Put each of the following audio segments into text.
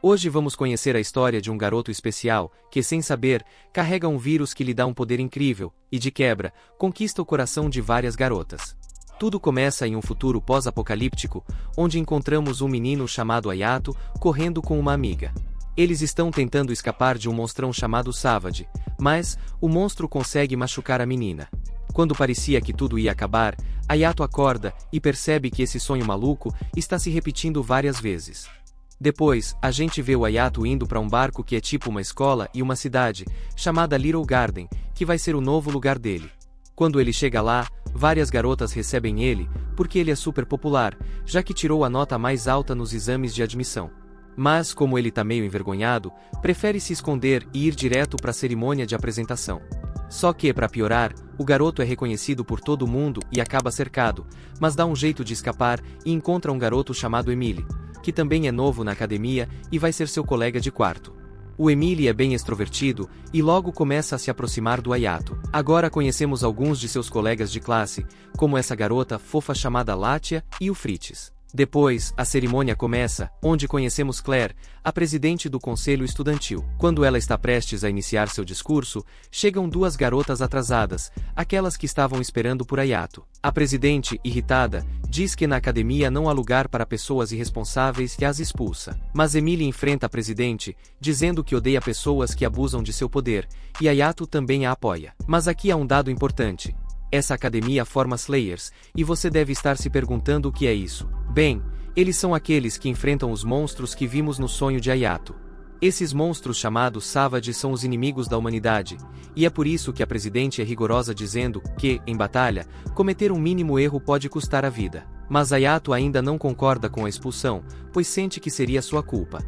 Hoje vamos conhecer a história de um garoto especial, que sem saber, carrega um vírus que lhe dá um poder incrível, e de quebra, conquista o coração de várias garotas. Tudo começa em um futuro pós-apocalíptico, onde encontramos um menino chamado Hayato, correndo com uma amiga. Eles estão tentando escapar de um monstrão chamado Savage, mas o monstro consegue machucar a menina. Quando parecia que tudo ia acabar, Hayato acorda e percebe que esse sonho maluco está se repetindo várias vezes. Depois, a gente vê o Hayato indo para um barco que é tipo uma escola e uma cidade, chamada Little Garden, que vai ser o novo lugar dele. Quando ele chega lá, várias garotas recebem ele, porque ele é super popular, já que tirou a nota mais alta nos exames de admissão. Mas, como ele tá meio envergonhado, prefere se esconder e ir direto para a cerimônia de apresentação. Só que, para piorar, o garoto é reconhecido por todo mundo e acaba cercado, mas dá um jeito de escapar e encontra um garoto chamado Emily, que também é novo na academia e vai ser seu colega de quarto. O Emily é bem extrovertido e logo começa a se aproximar do Hayato. Agora conhecemos alguns de seus colegas de classe, como essa garota fofa chamada Latia e o Fritz. Depois, a cerimônia começa, onde conhecemos Claire, a presidente do conselho estudantil. Quando ela está prestes a iniciar seu discurso, chegam duas garotas atrasadas, aquelas que estavam esperando por Hayato. A presidente, irritada, diz que na academia não há lugar para pessoas irresponsáveis e as expulsa. Mas Emily enfrenta a presidente, dizendo que odeia pessoas que abusam de seu poder, e Hayato também a apoia. Mas aqui há um dado importante. Essa academia forma Slayers, e você deve estar se perguntando o que é isso. Bem, eles são aqueles que enfrentam os monstros que vimos no sonho de Hayato. Esses monstros chamados Savage são os inimigos da humanidade, e é por isso que a presidente é rigorosa dizendo que, em batalha, cometer um mínimo erro pode custar a vida. Mas Hayato ainda não concorda com a expulsão, pois sente que seria sua culpa.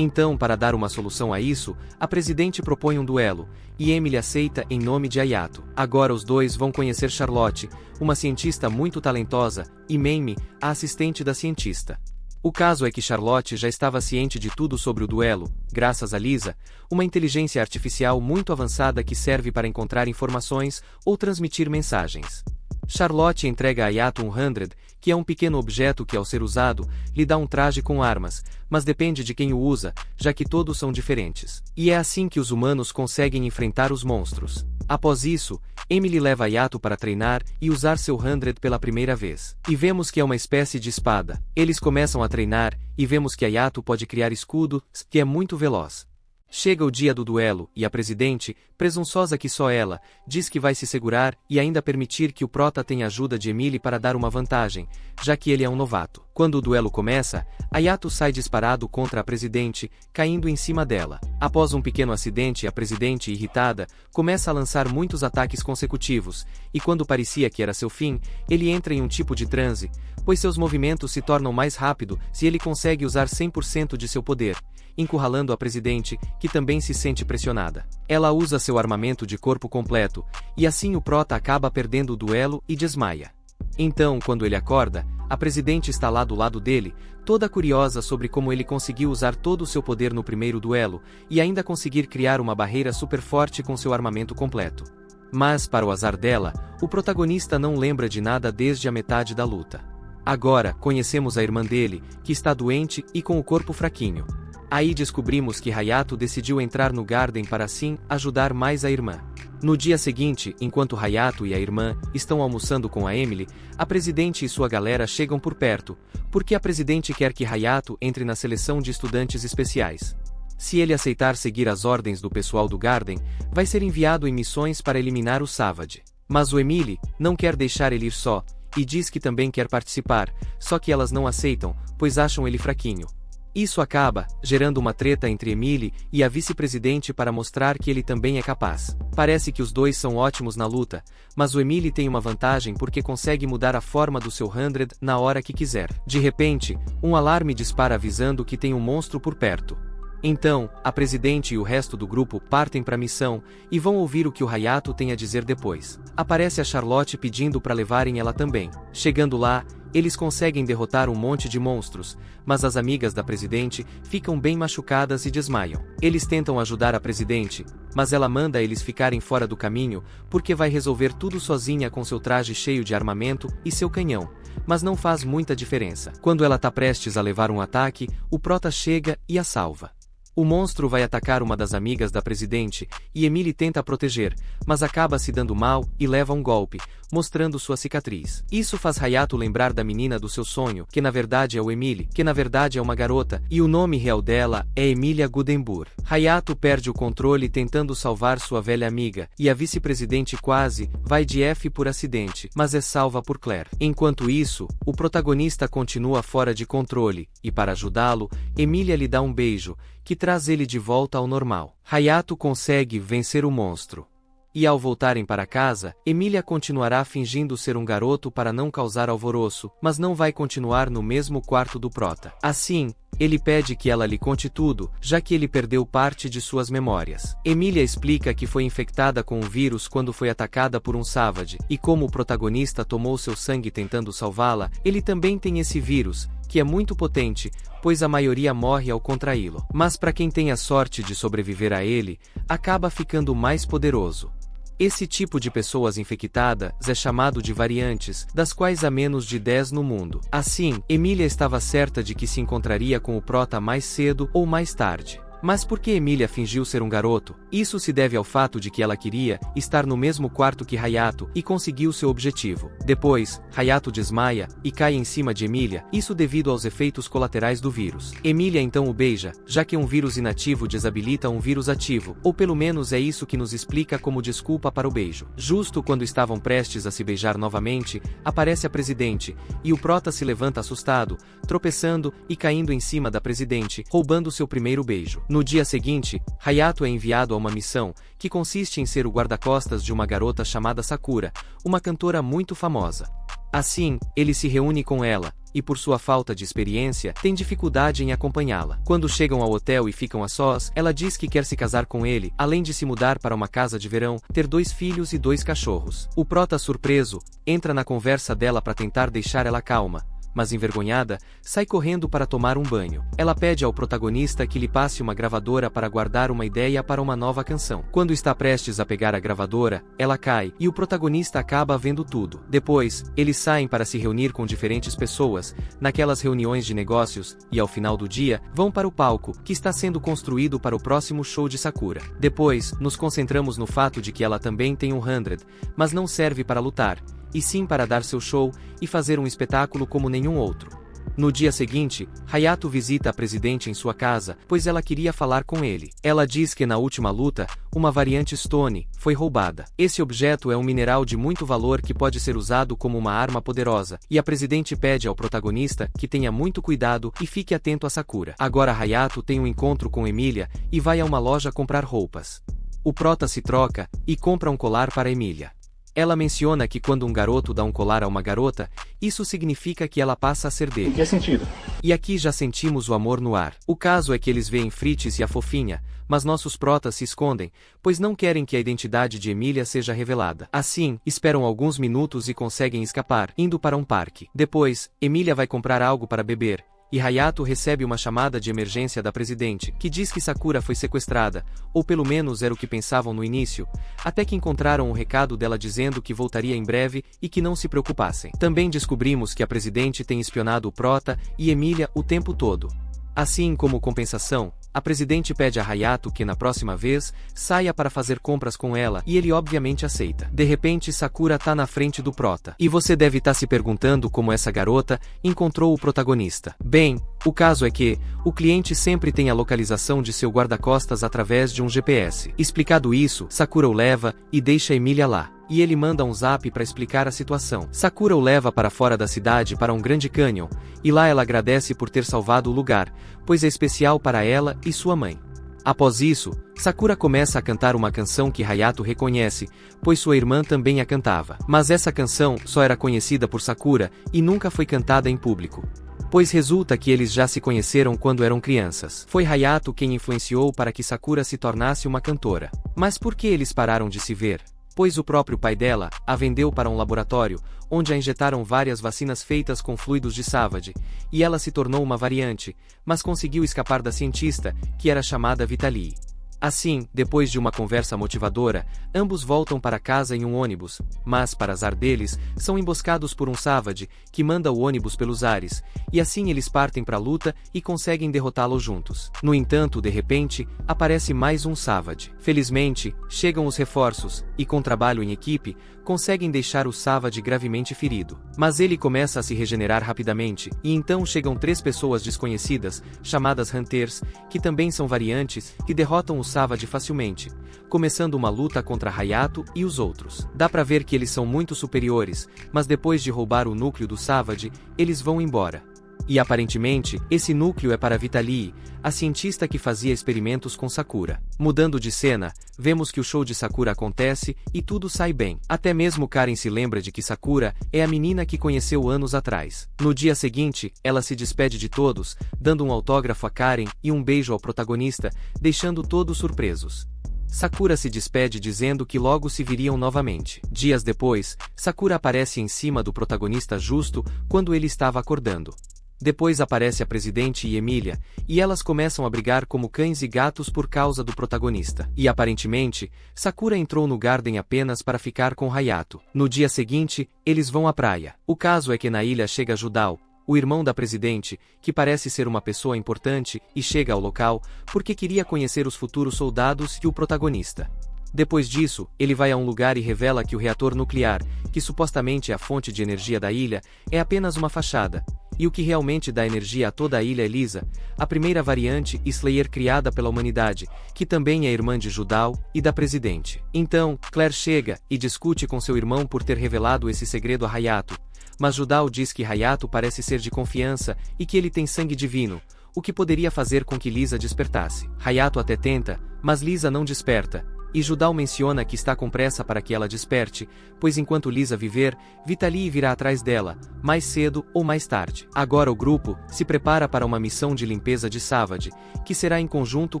Então, para dar uma solução a isso, a presidente propõe um duelo, e Emily aceita em nome de Hayato. Agora os dois vão conhecer Charlotte, uma cientista muito talentosa, e Mamie, a assistente da cientista. O caso é que Charlotte já estava ciente de tudo sobre o duelo, graças a Lisa, uma inteligência artificial muito avançada que serve para encontrar informações ou transmitir mensagens. Charlotte entrega a Hayato 100, que é um pequeno objeto que, ao ser usado, lhe dá um traje com armas, mas depende de quem o usa, já que todos são diferentes. E é assim que os humanos conseguem enfrentar os monstros. Após isso, Emily leva Hayato para treinar e usar seu 100 pela primeira vez. E vemos que é uma espécie de espada. Eles começam a treinar, e vemos que Hayato pode criar escudo, que é muito veloz. Chega o dia do duelo, e a presidente, presunçosa que só ela, diz que vai se segurar e ainda permitir que o prota tenha ajuda de Emily para dar uma vantagem, já que ele é um novato. Quando o duelo começa, Hayato sai disparado contra a presidente, caindo em cima dela. Após um pequeno acidente, a presidente, irritada, começa a lançar muitos ataques consecutivos, e quando parecia que era seu fim, ele entra em um tipo de transe, pois seus movimentos se tornam mais rápidos se ele consegue usar 100% de seu poder, encurralando a presidente, que também se sente pressionada. Ela usa seu armamento de corpo completo, e assim o prota acaba perdendo o duelo e desmaia. Então, quando ele acorda, a presidente está lá do lado dele, toda curiosa sobre como ele conseguiu usar todo o seu poder no primeiro duelo, e ainda conseguir criar uma barreira super forte com seu armamento completo. Mas, para o azar dela, o protagonista não lembra de nada desde a metade da luta. Agora, conhecemos a irmã dele, que está doente e com o corpo fraquinho. Aí descobrimos que Hayato decidiu entrar no Garden para assim ajudar mais a irmã. No dia seguinte, enquanto Hayato e a irmã estão almoçando com a Emily, a presidente e sua galera chegam por perto, porque a presidente quer que Hayato entre na seleção de estudantes especiais. Se ele aceitar seguir as ordens do pessoal do Garden, vai ser enviado em missões para eliminar o Savage. Mas o Emily não quer deixar ele ir só, e diz que também quer participar, só que elas não aceitam, pois acham ele fraquinho. Isso acaba gerando uma treta entre Emily e a vice-presidente para mostrar que ele também é capaz. Parece que os dois são ótimos na luta, mas o Emily tem uma vantagem porque consegue mudar a forma do seu 100 na hora que quiser. De repente, um alarme dispara avisando que tem um monstro por perto. Então, a presidente e o resto do grupo partem para a missão e vão ouvir o que o Hayato tem a dizer depois. Aparece a Charlotte pedindo para levarem ela também. Chegando lá, eles conseguem derrotar um monte de monstros, mas as amigas da presidente ficam bem machucadas e desmaiam. Eles tentam ajudar a presidente, mas ela manda eles ficarem fora do caminho porque vai resolver tudo sozinha com seu traje cheio de armamento e seu canhão. Mas não faz muita diferença. Quando ela tá prestes a levar um ataque, o prota chega e a salva. O monstro vai atacar uma das amigas da presidente, e Emily tenta a proteger, mas acaba se dando mal e leva um golpe, mostrando sua cicatriz. Isso faz Hayato lembrar da menina do seu sonho, que na verdade é o Emily, que na verdade é uma garota, e o nome real dela é Emilia Gudenbourg. Hayato perde o controle tentando salvar sua velha amiga, e a vice-presidente quase vai de F por acidente, mas é salva por Claire. Enquanto isso, o protagonista continua fora de controle, e para ajudá-lo, Emilia lhe dá um beijo, que traz ele de volta ao normal. Hayato consegue vencer o monstro. E ao voltarem para casa, Emilia continuará fingindo ser um garoto para não causar alvoroço, mas não vai continuar no mesmo quarto do prota. Assim, ele pede que ela lhe conte tudo, já que ele perdeu parte de suas memórias. Emilia explica que foi infectada com o vírus quando foi atacada por um Savage, e como o protagonista tomou seu sangue tentando salvá-la, ele também tem esse vírus, que é muito potente, pois a maioria morre ao contraí-lo. Mas para quem tem a sorte de sobreviver a ele, acaba ficando mais poderoso. Esse tipo de pessoas infectadas é chamado de variantes, das quais há menos de 10 no mundo. Assim, Emilia estava certa de que se encontraria com o prota mais cedo ou mais tarde. Mas por que Emilia fingiu ser um garoto? Isso se deve ao fato de que ela queria estar no mesmo quarto que Hayato e conseguiu seu objetivo. Depois, Hayato desmaia e cai em cima de Emilia, isso devido aos efeitos colaterais do vírus. Emilia então o beija, já que um vírus inativo desabilita um vírus ativo, ou pelo menos é isso que nos explica como desculpa para o beijo. Justo quando estavam prestes a se beijar novamente, aparece a presidente, e o prota se levanta assustado, tropeçando e caindo em cima da presidente, roubando seu primeiro beijo. No dia seguinte, Hayato é enviado a uma missão, que consiste em ser o guarda-costas de uma garota chamada Sakura, uma cantora muito famosa. Assim, ele se reúne com ela, e por sua falta de experiência, tem dificuldade em acompanhá-la. Quando chegam ao hotel e ficam a sós, ela diz que quer se casar com ele, além de se mudar para uma casa de verão, ter 2 filhos e 2 cachorros. O prota, surpreso, entra na conversa dela para tentar deixar ela calma, mas envergonhada, sai correndo para tomar um banho. Ela pede ao protagonista que lhe passe uma gravadora para guardar uma ideia para uma nova canção. Quando está prestes a pegar a gravadora, ela cai, e o protagonista acaba vendo tudo. Depois, eles saem para se reunir com diferentes pessoas, naquelas reuniões de negócios, e ao final do dia, vão para o palco, que está sendo construído para o próximo show de Sakura. Depois, nos concentramos no fato de que ela também tem um 100, mas não serve para lutar, e sim para dar seu show e fazer um espetáculo como nenhum outro. No dia seguinte, Hayato visita a presidente em sua casa, pois ela queria falar com ele. Ela diz que na última luta, uma variante Stone foi roubada. Esse objeto é um mineral de muito valor que pode ser usado como uma arma poderosa, e a presidente pede ao protagonista que tenha muito cuidado e fique atento a Sakura. Agora Hayato tem um encontro com Emilia e vai a uma loja comprar roupas. O prota se troca e compra um colar para Emilia. Ela menciona que quando um garoto dá um colar a uma garota, isso significa que ela passa a ser dele. Que sentido? E aqui já sentimos o amor no ar. O caso é que eles veem Fritz e a fofinha, mas nossos protas se escondem, pois não querem que a identidade de Emilia seja revelada. Assim, esperam alguns minutos e conseguem escapar, indo para um parque. Depois, Emilia vai comprar algo para beber, e Hayato recebe uma chamada de emergência da presidente, que diz que Sakura foi sequestrada, ou pelo menos era o que pensavam no início, até que encontraram um recado dela dizendo que voltaria em breve e que não se preocupassem. Também descobrimos que a presidente tem espionado o prota e Emilia o tempo todo. Assim, como compensação, a presidente pede a Hayato que na próxima vez, saia para fazer compras com ela, e ele obviamente aceita. De repente Sakura tá na frente do prota. E você deve estar se perguntando como essa garota encontrou o protagonista. Bem, o caso é que, o cliente sempre tem a localização de seu guarda-costas através de um GPS. Explicado isso, Sakura o leva, e deixa Emilia lá. E ele manda um zap para explicar a situação. Sakura o leva para fora da cidade para um grande canyon, e lá ela agradece por ter salvado o lugar, pois é especial para ela e sua mãe. Após isso, Sakura começa a cantar uma canção que Hayato reconhece, pois sua irmã também a cantava. Mas essa canção só era conhecida por Sakura, e nunca foi cantada em público. Pois resulta que eles já se conheceram quando eram crianças. Foi Hayato quem influenciou para que Sakura se tornasse uma cantora. Mas por que eles pararam de se ver? Pois o próprio pai dela a vendeu para um laboratório, onde a injetaram várias vacinas feitas com fluidos de Savage, e ela se tornou uma variante, mas conseguiu escapar da cientista, que era chamada Vitaly. Assim, depois de uma conversa motivadora, ambos voltam para casa em um ônibus, mas, para azar deles, são emboscados por um Savage, que manda o ônibus pelos ares, e assim eles partem para a luta e conseguem derrotá-lo juntos. No entanto, de repente, aparece mais um Savage. Felizmente, chegam os reforços, e com trabalho em equipe, conseguem deixar o Savage gravemente ferido. Mas ele começa a se regenerar rapidamente, e então chegam 3 pessoas desconhecidas, chamadas Hunters, que também são variantes, que derrotam o Savage facilmente, começando uma luta contra Hayato e os outros. Dá pra ver que eles são muito superiores, mas depois de roubar o núcleo do Savage, eles vão embora. E aparentemente, esse núcleo é para Vitaly, a cientista que fazia experimentos com Sakura. Mudando de cena, vemos que o show de Sakura acontece e tudo sai bem. Até mesmo Karen se lembra de que Sakura é a menina que conheceu anos atrás. No dia seguinte, ela se despede de todos, dando um autógrafo a Karen e um beijo ao protagonista, deixando todos surpresos. Sakura se despede dizendo que logo se viriam novamente. Dias depois, Sakura aparece em cima do protagonista justo quando ele estava acordando. Depois aparece a presidente e Emilia, e elas começam a brigar como cães e gatos por causa do protagonista. E aparentemente, Sakura entrou no Garden apenas para ficar com Hayato. No dia seguinte, eles vão à praia. O caso é que na ilha chega Judao, o irmão da presidente, que parece ser uma pessoa importante, e chega ao local, porque queria conhecer os futuros soldados e o protagonista. Depois disso, ele vai a um lugar e revela que o reator nuclear, que supostamente é a fonte de energia da ilha, é apenas uma fachada. E o que realmente dá energia a toda a ilha é Lisa, a primeira variante Slayer criada pela humanidade, que também é irmã de Judao e da presidente. Então, Claire chega e discute com seu irmão por ter revelado esse segredo a Hayato, mas Judao diz que Hayato parece ser de confiança e que ele tem sangue divino, o que poderia fazer com que Lisa despertasse. Hayato até tenta, mas Lisa não desperta. E Judao menciona que está com pressa para que ela desperte, pois enquanto Lisa viver, Vitaly virá atrás dela, mais cedo ou mais tarde. Agora o grupo se prepara para uma missão de limpeza de Savage, que será em conjunto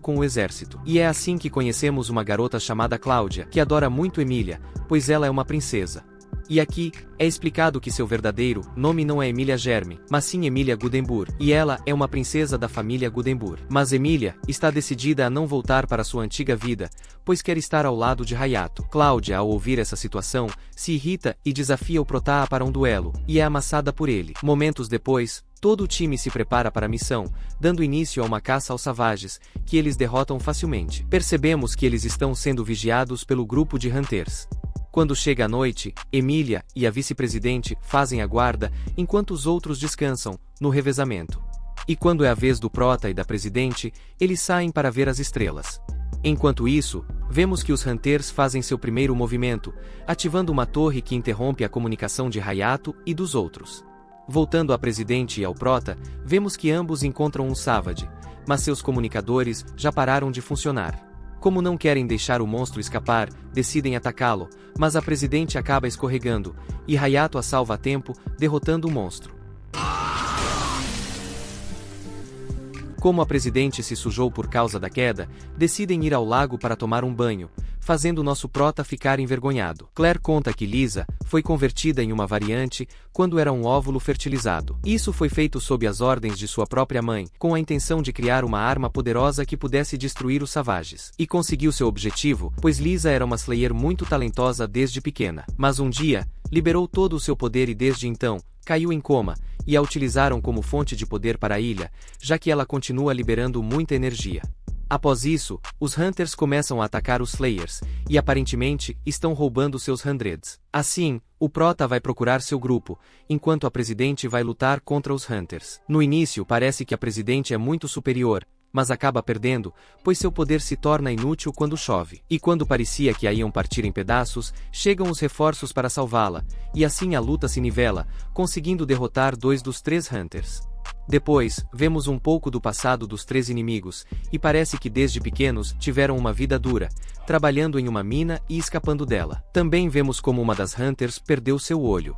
com o exército. E é assim que conhecemos uma garota chamada Cláudia, que adora muito Emilia, pois ela é uma princesa. E aqui, é explicado que seu verdadeiro nome não é Emilia Germe, mas sim Emilia Gudenburg, e ela é uma princesa da família Gudenburg. Mas Emilia está decidida a não voltar para sua antiga vida, pois quer estar ao lado de Hayato. Cláudia, ao ouvir essa situação, se irrita e desafia o Prota para um duelo, e é amassada por ele. Momentos depois, todo o time se prepara para a missão, dando início a uma caça aos Savages, que eles derrotam facilmente. Percebemos que eles estão sendo vigiados pelo grupo de Hunters. Quando chega a noite, Emilia e a vice-presidente fazem a guarda, enquanto os outros descansam, no revezamento. E quando é a vez do Prota e da presidente, eles saem para ver as estrelas. Enquanto isso, vemos que os Hunters fazem seu primeiro movimento, ativando uma torre que interrompe a comunicação de Hayato e dos outros. Voltando à presidente e ao Prota, vemos que ambos encontram um Savage, mas seus comunicadores já pararam de funcionar. Como não querem deixar o monstro escapar, decidem atacá-lo, mas a presidente acaba escorregando, e Hayato a salva a tempo, derrotando o monstro. Como a presidente se sujou por causa da queda, decidem ir ao lago para tomar um banho, fazendo nosso Prota ficar envergonhado. Claire conta que Lisa foi convertida em uma variante quando era um óvulo fertilizado. Isso foi feito sob as ordens de sua própria mãe, com a intenção de criar uma arma poderosa que pudesse destruir os Savages. E conseguiu seu objetivo, pois Lisa era uma Slayer muito talentosa desde pequena. Mas um dia, liberou todo o seu poder e desde então, caiu em coma, e a utilizaram como fonte de poder para a ilha, já que ela continua liberando muita energia. Após isso, os Hunters começam a atacar os Slayers, e aparentemente, estão roubando seus Hundreds. Assim, o Prota vai procurar seu grupo, enquanto a presidente vai lutar contra os Hunters. No início parece que a presidente é muito superior, mas acaba perdendo, pois seu poder se torna inútil quando chove. E quando parecia que a iam partir em pedaços, chegam os reforços para salvá-la, e assim a luta se nivela, conseguindo derrotar 2 dos 3 Hunters. Depois, vemos um pouco do passado dos 3 inimigos, e parece que desde pequenos tiveram uma vida dura, trabalhando em uma mina e escapando dela. Também vemos como uma das Hunters perdeu seu olho.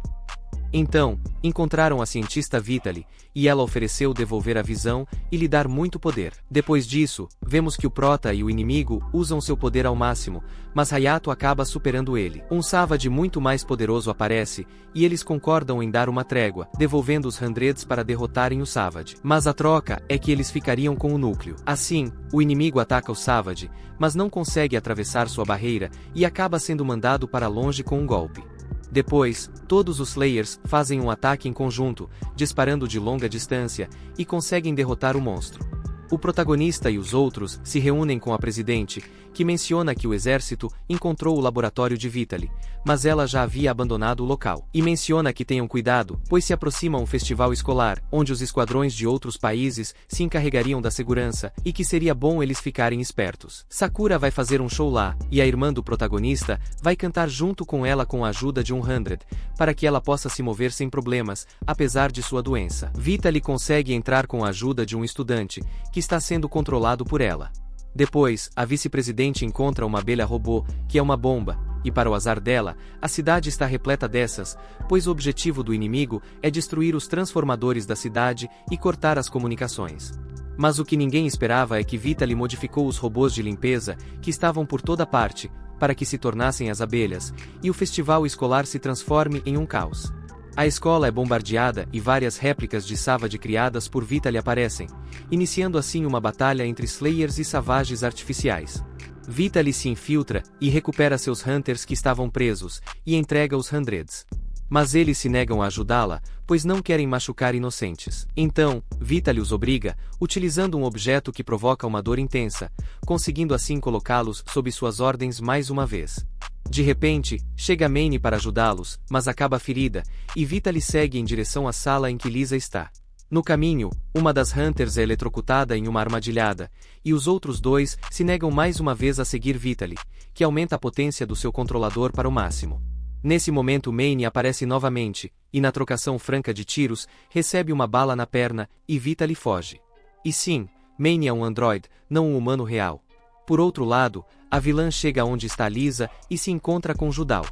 Então, encontraram a cientista Vitaly, e ela ofereceu devolver a visão e lhe dar muito poder. Depois disso, vemos que o prota e o inimigo usam seu poder ao máximo, mas Hayato acaba superando ele. Um Savage muito mais poderoso aparece, e eles concordam em dar uma trégua, devolvendo os Hundreds para derrotarem o Savage. Mas a troca é que eles ficariam com o núcleo. Assim, o inimigo ataca o Savage, mas não consegue atravessar sua barreira, e acaba sendo mandado para longe com um golpe. Depois, todos os Slayers fazem um ataque em conjunto, disparando de longa distância, e conseguem derrotar o monstro. O protagonista e os outros se reúnem com a presidente, que menciona que o exército encontrou o laboratório de Vitaly, mas ela já havia abandonado o local. E menciona que tenham cuidado, pois se aproxima um festival escolar, onde os esquadrões de outros países se encarregariam da segurança, e que seria bom eles ficarem espertos. Sakura vai fazer um show lá, e a irmã do protagonista vai cantar junto com ela com a ajuda de 100, para que ela possa se mover sem problemas, apesar de sua doença. Vitaly consegue entrar com a ajuda de um estudante, que está sendo controlado por ela. Depois, a vice-presidente encontra uma abelha robô, que é uma bomba, e para o azar dela, a cidade está repleta dessas, pois o objetivo do inimigo é destruir os transformadores da cidade e cortar as comunicações. Mas o que ninguém esperava é que Vitaly modificou os robôs de limpeza, que estavam por toda parte, para que se tornassem as abelhas, e o festival escolar se transforme em um caos. A escola é bombardeada e várias réplicas de Savage criadas por Vitaly aparecem, iniciando assim uma batalha entre Slayers e Savages artificiais. Vitaly se infiltra e recupera seus Hunters que estavam presos, e entrega os Hundreds. Mas eles se negam a ajudá-la, pois não querem machucar inocentes. Então, Vitaly os obriga, utilizando um objeto que provoca uma dor intensa, conseguindo assim colocá-los sob suas ordens mais uma vez. De repente, chega Maine para ajudá-los, mas acaba ferida, e Vitaly segue em direção à sala em que Lisa está. No caminho, uma das Hunters é eletrocutada em uma armadilhada, e os outros dois se negam mais uma vez a seguir Vitaly, que aumenta a potência do seu controlador para o máximo. Nesse momento Maine aparece novamente, e na trocação franca de tiros, recebe uma bala na perna, e Vitaly foge. E sim, Maine é um androide, não um humano real. Por outro lado, a vilã chega onde está Lisa e se encontra com Judau,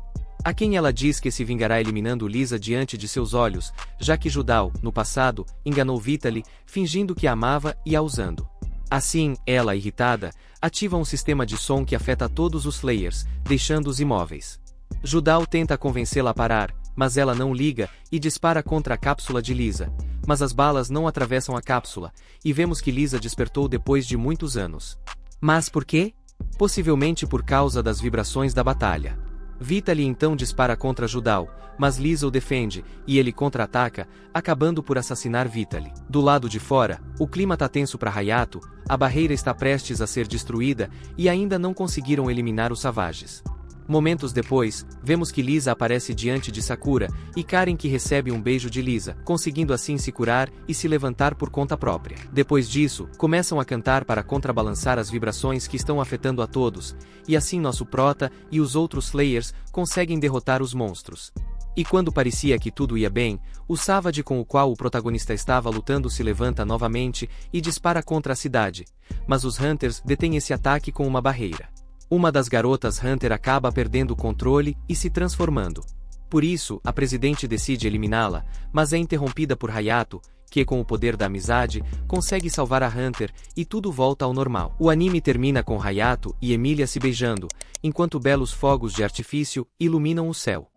a quem ela diz que se vingará eliminando Lisa diante de seus olhos, já que Judau, no passado, enganou Vitaly, fingindo que a amava e a usando. Assim, ela, irritada, ativa um sistema de som que afeta todos os Slayers, deixando-os imóveis. Judau tenta convencê-la a parar, mas ela não liga e dispara contra a cápsula de Lisa, mas as balas não atravessam a cápsula, e vemos que Lisa despertou depois de muitos anos. Mas por quê? Possivelmente por causa das vibrações da batalha. Vitaly então dispara contra Judau, mas Lisa o defende, e ele contra-ataca, acabando por assassinar Vitaly. Do lado de fora, o clima tá tenso para Hayato, a barreira está prestes a ser destruída, e ainda não conseguiram eliminar os Savages. Momentos depois, vemos que Lisa aparece diante de Sakura, e Karen que recebe um beijo de Lisa, conseguindo assim se curar e se levantar por conta própria. Depois disso, começam a cantar para contrabalançar as vibrações que estão afetando a todos, e assim nosso prota e os outros Slayers conseguem derrotar os monstros. E quando parecia que tudo ia bem, o Savage com o qual o protagonista estava lutando se levanta novamente e dispara contra a cidade, mas os Hunters detêm esse ataque com uma barreira. Uma das garotas Hunter acaba perdendo o controle e se transformando. Por isso, a presidente decide eliminá-la, mas é interrompida por Hayato, que com o poder da amizade, consegue salvar a Hunter, e tudo volta ao normal. O anime termina com Hayato e Emilia se beijando, enquanto belos fogos de artifício iluminam o céu.